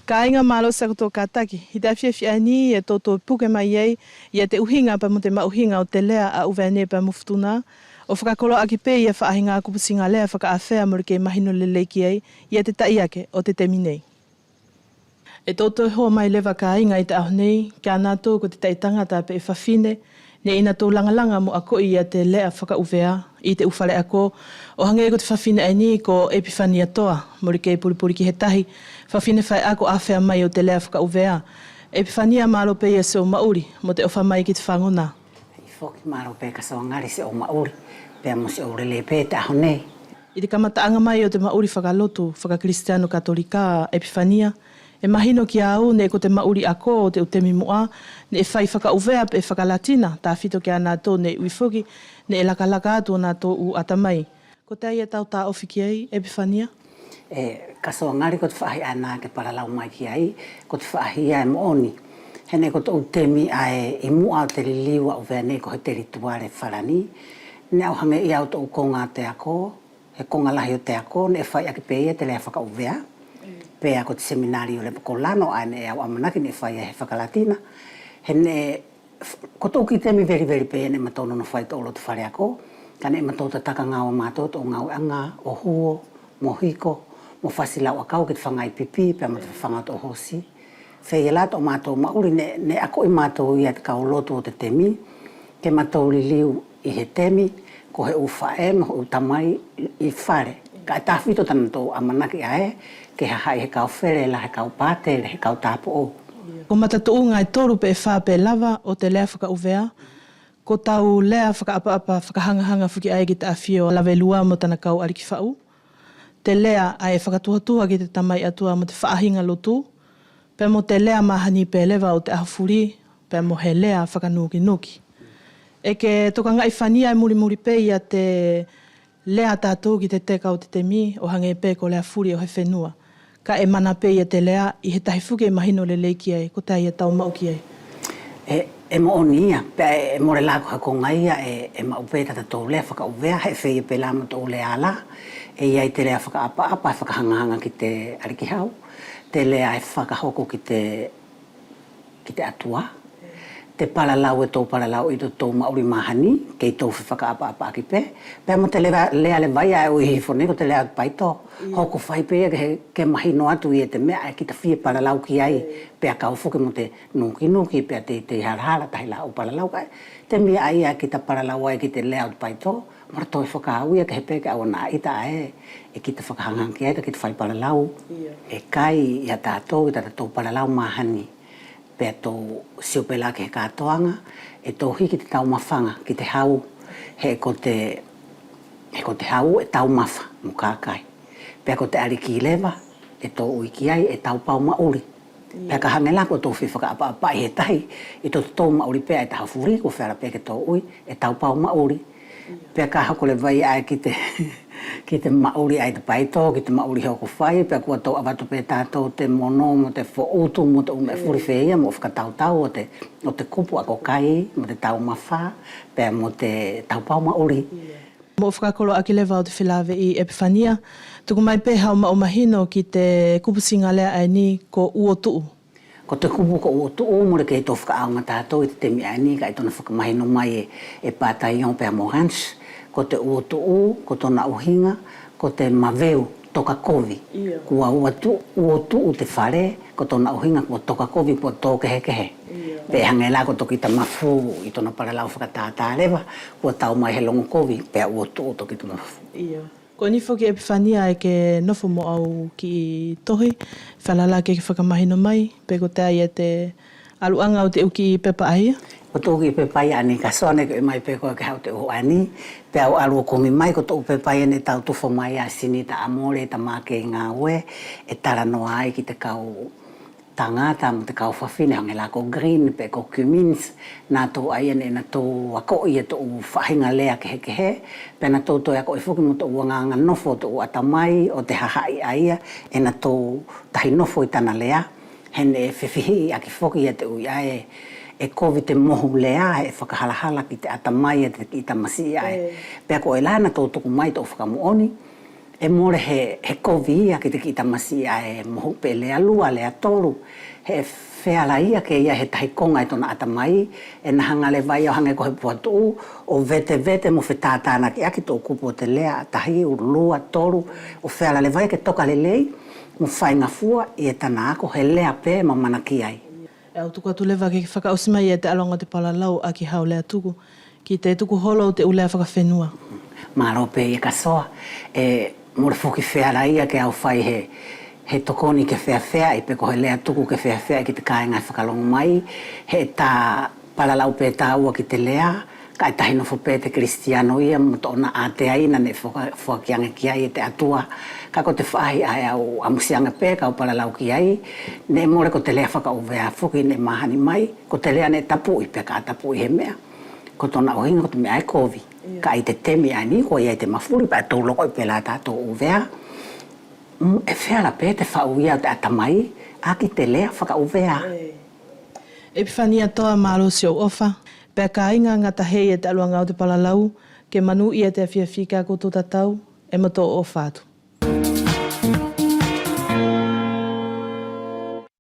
Kainga malo sa koto kataki. Hita fiafiani e toto puke mai ei ia te uhinga pa mo te mauhinga o te lea a uvene pa muftuna. O whakakolo aki pe ia whaahinga a kupusinga lea whakaawhea mo ke mahino leleiki ei ia te taiake o te teminei. E toto hoa mai lewa kainga i te aho nei, kia nātou ko te taitangata pe e whawhine, ne ina tō langalanga mo ako ia te lea whakauvea i te ufale ako. O hange ko te whawhine ai ni ko Epifania toa, mori ke puripuri ki he tahi, whawhine whai ako awhea mai o te lea whakauvea. Epifania malo pe ia se o mauri, mo te ofa mai ki te whangona. I whoki malo pe ka sawangari se o mauri, pe mo se o rele pe te aho nei. I te kamataanga mai o te mauri whakalotu, whakakristiano katolika Epifania, e mahino ki au ne ko te mauri ako o te utemi moa, ne e whai whakauvea pe whakalatina, tā whito ki a nātou ne uifoki, ne e lakalaka atu nātou u atamai. Ko te aia tau tā ofi ki ai, Epifania? Ka soangari ko te whaahi ana ke paralau mai ki ai, ko te whaahi ai mooni. Hene ko te utemi ai i mua o te liliwa o vene ko he terituare wharani, ne au hange i au te ukonga te ako, he konga lahi o te ako, ne e whai ake pe ia te lea whakauvea, pea ko te seminari o le Pokolano ai ne au amanaki ne whai he whakalatina. Hene, ko tō ki temi veri pe ne matono no whai tōlo te whare ako, ka ne matō te taka ngāo mātou tō ngāo anga, o huo, mo hiko, mo whasilau akau ki te whangai pipi, pea mo te whangai tō hosi. Whei e lato mātou mauri ne ako i mātou i at kau loto o te temi, ke mātou li liu i he temi, ko he u whae, mo u tamai i whare. Ka e tāwhito tana tō amanaki ae, ke hai he kau where, la he kau pāte, he kau tāpo o. Ko matatu ngai toru pe wha pe lava o te lea whakauvea, ko tau lea whakaapa whakahangahanga whuki ai ki te awhio lawe lua mo tana kau ariki whau. Te lea ai whakatuhatua ki te tamai atua mo te whaahinga lotu, pe mo te lea mahani pe lewa o te ahawhuri, pe mo he lea whakanuki. E ke toka ngai whania e muri pe ia te lea tātou ki te teka o te temi o hange pe ko lea furi o he whenua. Ka e mana pe ia te lea i he tahi whuke mahino le leiki ai, ko tai e tau mau ki ai. E mo oni ia, pe e more lako hako ngai ia e mau pe tata tō lea whakauvea, he whei pe lama tō lea ala, e ia i te lea whakaapa, e whakahangahanga ki te ariki hau, te lea e whakahoko ki te atua, te paralau e tō paralau i tō mauri mahani, kei tō whakaapa ki pe, pe mo te lea le vai ai ui hifone, ko te lea paito, hoko whai pe ke mahino atu i e te mea, ki ta whie paralau ki ai, pe a kau whuke mo te nuki, pe a te harahara, tahi la o paralau kai, te mea ai a ki ta paralau ai ki te lea o paito, mara toi whakahau ia ke he pe ke awa nā ita e ki ta whakahangang ki ai, ki ta whai paralau, e kai i a tātou, i tō paralau mahani, pe tō siopela ke he kātoanga, e tō hiki te tau mawhanga ki te hau, he ko te hau e tau mawha mo kākai. Pe ko te ariki lewa, e tō uiki ai, e tau pau mauri. Pe ka hange lako tō whakaapa i he tahi, e tō tō mauri pea e taha furi, ko whera pe ke tō ui, e tau pau mauri. Pe ka hako le vai ai ki te mauri ai te paito, ki te mauri hoko whai, pe kua tō awatu pe tātou te mono, mo te whautu, mo te ume furi whea, mo whakatautau o te kupu ako kai, mo te tau mawha, pe mo te tau pau mauri. Mo whakakolo aki lewa o te whilawe i Epifania, tuku mai pe hau ma o mahino ki te kupusinga lea ai ni ko uotuu. Ko te kupu ko uotuu, mo le kei tō whakaaunga tātou i te temi ai ni, ka i tōna whakamahino mai e pātaion pe a Mohans, ko te uotuu, ko tōna uhinga, ko te maweu, toka kovi. Kua uotuu te whare, ko tōna uhinga, ko toka kovi, ko tō kehe. Pe hange la ko toki ta mafu i tōna paralau whakatātā rewa, kua tau mai he longo kovi, pe a uotuu toki ta mafu. Ko ni whoki Epifania e ke nofo mo au ki tohi, whalala ke whakamahino mai, pe ko te ai e te aluanga o te uki pepa aia. Ko tōki pepai ani ka soane ko e mai pe ko ke hau te uho ani, pe au alu komi mai ko tō pepai ane tau tufo mai a sini ta amore, ta make i ngā ue, e tara noa ai ki te kau tangata, mo te kau whawhine, hange la ko green, pe ko cumins, nā tō ai ane na tō wako i e tō whahinga lea kehe, pe na tō tō ako i whuki mo tō uanganga nofo, tō atamai, o te hahai aia, e na tō tahi nofo i tana lea, hene whiwhihi a ki whuki i te ui ai, e kovi te mohu lea, e whakahalahala ki te atamai, e te ki tamasi ai. Pea ko e lana tō tuku mai tō whakamuoni, E more he kovia ki te ki tamasi e mohupe lea lua lea tolu. He wheala ia ke ia he tahi konga i tona atamai. E nahanga le vai au hange ko he puatu o vete mo whetātāna ki aki tō kupo te lea tahi u lua tolu. O wheala le vai ke toka le lei mo whainga fua i e tana ako he lea pē ma mana ki ai. E au tuku atu lewa ke whakaosima i e te alonga te palalau a ki hau lea tuku. Ki te tuku holo te ulea whakawhenua. Maro pē i ka soa. Mo le fuki wheala ia ke au whai he tokoni ke whea i pe ko he lea tuku ke whea ki te kāinga whakalongo mai. He tā palalau pē tā ua ki te lea. Ka tahi nofo pē te Kristiano ia mo tōna a te aina ne whakianga ki ai e te atua. Ka ko te whahi ai au amusianga pē ka au palalau ki ai. Ne more ko te lea whakauvea fuki ne mahani mai. Ko te lea ne tapu i pe ka tapu i he mea. Ko tōna ohinga ko te mea e kovi. Ka i te temi ani ko i te mafuri pa tō loko i pe la tātou uvea. E wheala pē te whauia te atamai a ki te lea whakauvea. Epifania toa malo si au ofa. Pea ka inga ngata hei e te aluanga o te palalau, ke manu i e te awhiawhika ko tō tatau, e mato o whātu.